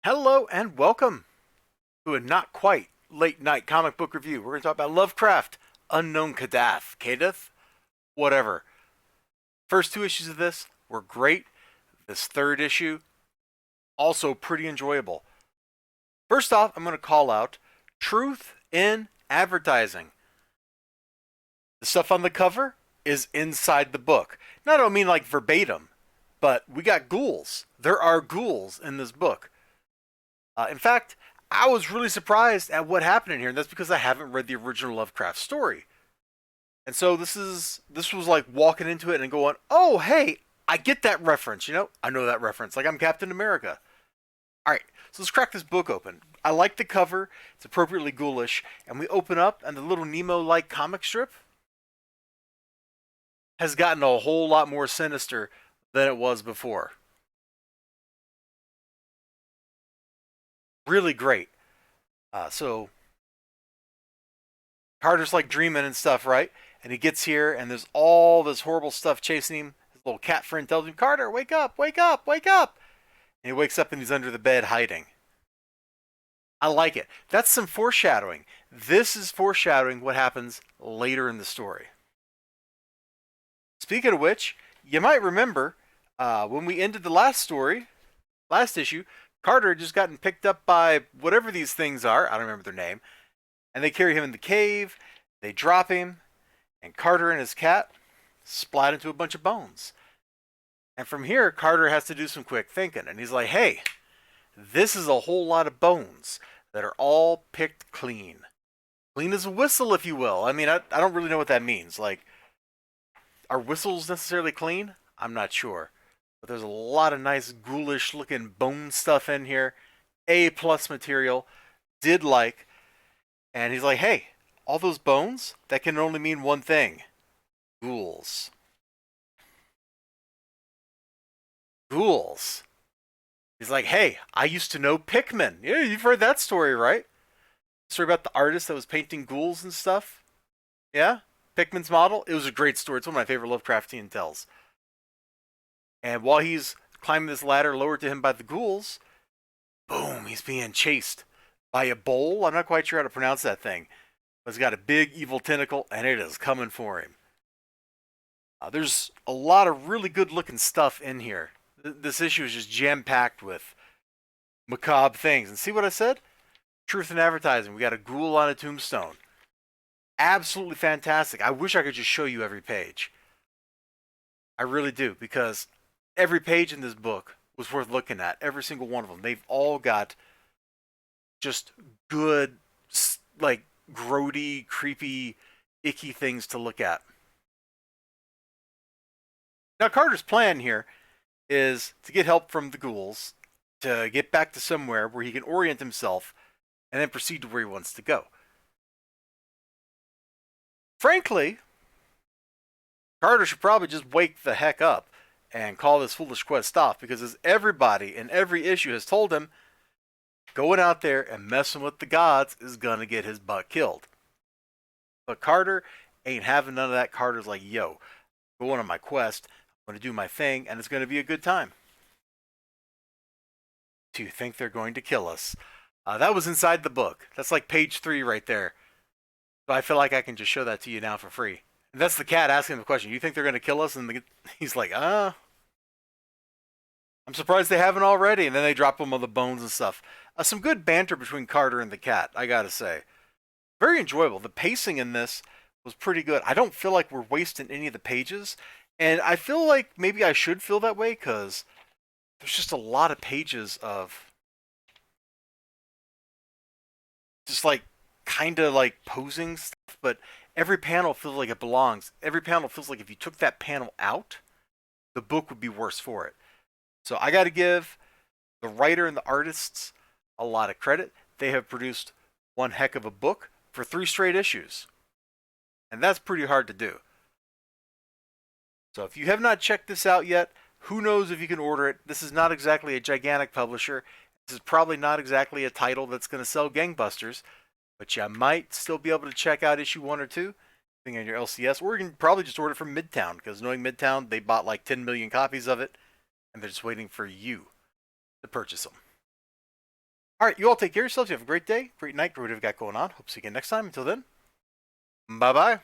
Hello and welcome to a not quite late night comic book review. We're going to talk about Lovecraft, Unknown Kadath, whatever. First two issues of this were great. This third issue, also pretty enjoyable. First off, I'm going to call out truth in advertising. The stuff on the cover is inside the book. Now, I don't mean like verbatim, but we got ghouls. There are ghouls in this book. In fact, I was really surprised at what happened in here, and that's because I haven't read the original Lovecraft story. And so this was like walking into it and going, "Oh, hey, I get that reference. I know that reference. Like I'm Captain America." All right, so let's crack this book open. I like the cover; it's appropriately ghoulish, and we open up, and the little Nemo-like comic strip has gotten a whole lot more sinister than it was before. Really great. So Carter's like dreaming and stuff, right? And he gets here, and there's all this horrible stuff chasing him. His little cat friend tells him, "Carter, wake up, wake up, wake up!" And he wakes up and he's under the bed hiding. I like it. That's some foreshadowing. This is foreshadowing what happens later in the story. Speaking of which, you might remember when we ended the last story, last issue, Carter had just gotten picked up by whatever these things are. I don't remember their name. And they carry him in the cave. They drop him. And Carter and his cat splat into a bunch of bones. And from here, Carter has to do some quick thinking. And he's like, hey, this is a whole lot of bones that are all picked clean. Clean as a whistle, if you will. I mean, I don't really know what that means. Like, are whistles necessarily clean? I'm not sure. But there's a lot of nice ghoulish looking bone stuff in here. A plus material. Did like. And he's like, hey, all those bones, that can only mean one thing. Ghouls. Ghouls. He's like, hey, I used to know Pikmin. Yeah, you've heard that story, right? Story about the artist that was painting ghouls and stuff. Yeah? Pikmin's model. It was a great story. It's one of my favorite Lovecraftian tells. And while he's climbing this ladder lowered to him by the ghouls, boom, he's being chased by a bowl. I'm not quite sure how to pronounce that thing. But it's got a big evil tentacle, and it is coming for him. There's a lot of really good looking stuff in here. This issue is just jam packed with macabre things. And see what I said? Truth in advertising. We got a ghoul on a tombstone. Absolutely fantastic. I wish I could just show you every page. I really do, because every page in this book was worth looking at. Every single one of them. They've all got just good, like, grody, creepy, icky things to look at. Now, Carter's plan here is to get help from the ghouls, to get back to somewhere where he can orient himself, and then proceed to where he wants to go. Frankly, Carter should probably just wake the heck up and call this foolish quest off, because as everybody in every issue has told him, going out there and messing with the gods is gonna get his butt killed. But Carter ain't having none of that. Carter's like, yo, I'm going on my quest, I'm gonna do my thing, and it's gonna be a good time. Do you think they're going to kill us? That was inside the book. That's like page 3 right there. But I feel like I can just show that to you now for free. And that's the cat asking the question. You think they're going to kill us? And he's like, I'm surprised they haven't already. And then they drop him on the bones and stuff. Some good banter between Carter and the cat, I gotta say. Very enjoyable. The pacing in this was pretty good. I don't feel like we're wasting any of the pages. And I feel like maybe I should feel that way, because there's just a lot of pages of just like kind of like posing stuff, but every panel feels like it belongs. Every panel feels like if you took that panel out, the book would be worse for it. So I got to give the writer and the artists a lot of credit. They have produced one heck of a book for 3 straight issues. And that's pretty hard to do. So if you have not checked this out yet, who knows if you can order it. This is not exactly a gigantic publisher. This is probably not exactly a title that's going to sell gangbusters, but you might still be able to check out issue 1 or 2, depending on your LCS, or you can probably just order it from Midtown, because knowing Midtown, they bought like 10 million copies of it, and they're just waiting for you to purchase them. All right, you all take care of yourselves. You have a great day, great night, great whatever you got going on. Hope to see you again next time. Until then, bye bye.